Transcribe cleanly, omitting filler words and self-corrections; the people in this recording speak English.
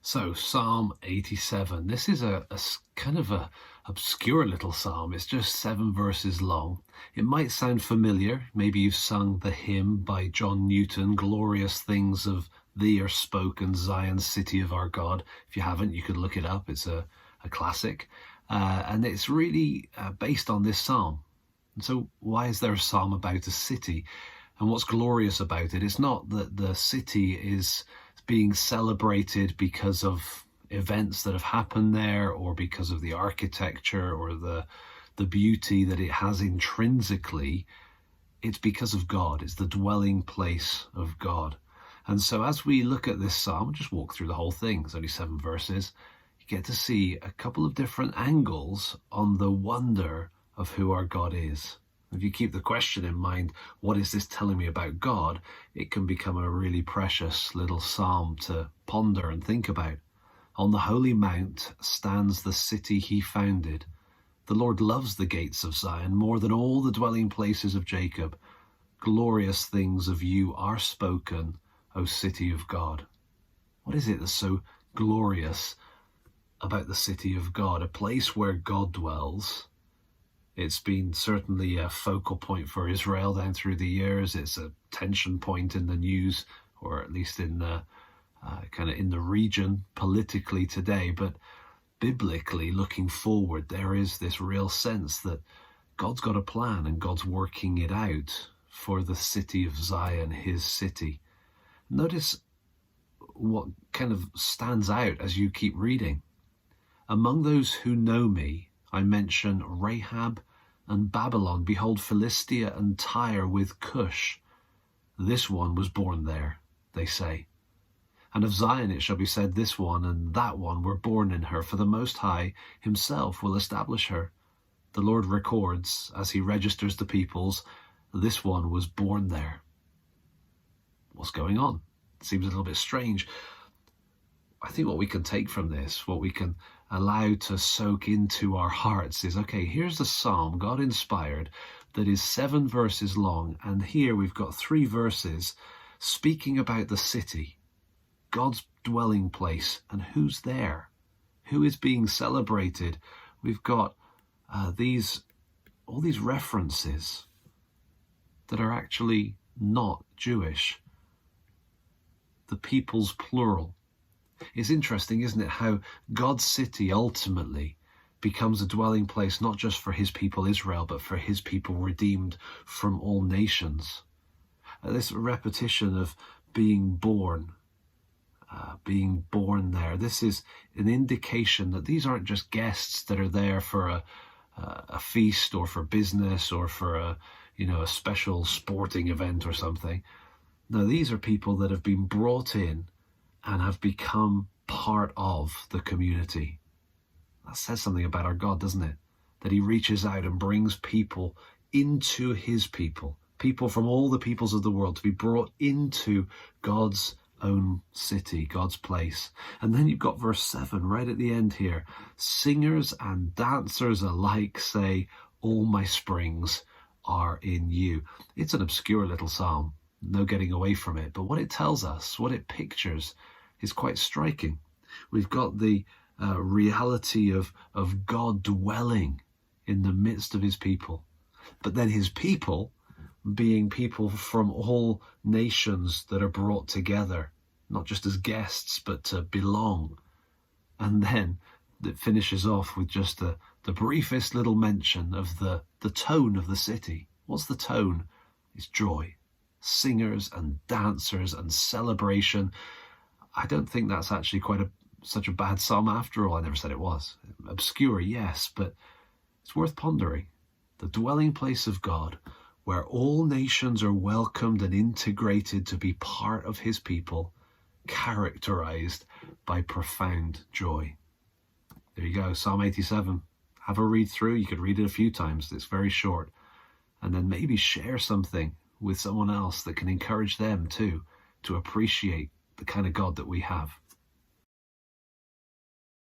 So Psalm 87, this is a kind of a obscure little psalm. It's just 7 verses long. It might sound familiar. Maybe you've sung the hymn by John Newton, Glorious Things of Thee Are Spoken, Zion, City of Our God. If you haven't, you could look it up. It's a classic. And it's really based on this psalm. And so why is there a psalm about a city? And what's glorious about it? It's not that the city is being celebrated because of events that have happened there, or because of the architecture or the beauty that it has intrinsically. It's because of God. It's the dwelling place of God. And so as we look at this psalm, we'll just walk through the whole thing. It's only 7 verses. You get to see a couple of different angles on the wonder of who our God is. If you keep the question in mind, what is this telling me about God? It can become a really precious little psalm to ponder and think about. On the holy mount stands the city he founded. The Lord loves the gates of Zion more than all the dwelling places of Jacob. Glorious things of you are spoken, O city of God. What is it that's so glorious about the city of God? A place where God dwells. It's been certainly a focal point for Israel down through the years. It's a tension point in the news, or at least in the in the region politically today. But biblically, looking forward, there is this real sense that God's got a plan and God's working it out for the city of Zion, his city. Notice what kind of stands out as you keep reading. Among those who know me, I mention Rahab and Babylon. Behold, Philistia and Tyre with Cush. This one was born there, they say. And of Zion it shall be said, this one and that one were born in her, for the Most High himself will establish her. The Lord records, as he registers the peoples, this one was born there. What's going on? It seems a little bit strange. I think what we can take from this, what we can allow to soak into our hearts is, okay, here's a psalm, God inspired, that is 7 verses long. And here we've got 3 verses speaking about the city, God's dwelling place, and who's there, who is being celebrated. We've got all these references that are actually not Jewish. The people's plural. It's interesting, isn't it, how God's city ultimately becomes a dwelling place not just for his people Israel, but for his people redeemed from all nations. This repetition of being born there, this is an indication that these aren't just guests that are there for a feast or for business or for a special sporting event or something. No, these are people that have been brought in and have become part of the community. That says something about our God, doesn't it? That he reaches out and brings people into his people from all the peoples of the world, to be brought into God's own city, God's place. And then you've got verse 7 right at the end here. Singers and dancers alike say, all my springs are in you. It's an obscure little psalm. No getting away from it. But what it tells us, what it pictures, is quite striking. We've got the reality of God dwelling in the midst of his people. But then his people being people from all nations that are brought together, not just as guests, but to belong. And then it finishes off with just the briefest little mention of the tone of the city. What's the tone? It's joy. Singers and dancers and celebration. I don't think that's actually such a bad psalm after all. I never said it was. Obscure, yes, but it's worth pondering. The dwelling place of God, where all nations are welcomed and integrated to be part of his people, characterized by profound joy. There you go, Psalm 87. Have a read through. You could read it a few times. It's very short. And then maybe share something with someone else that can encourage them too to appreciate the kind of God that we have.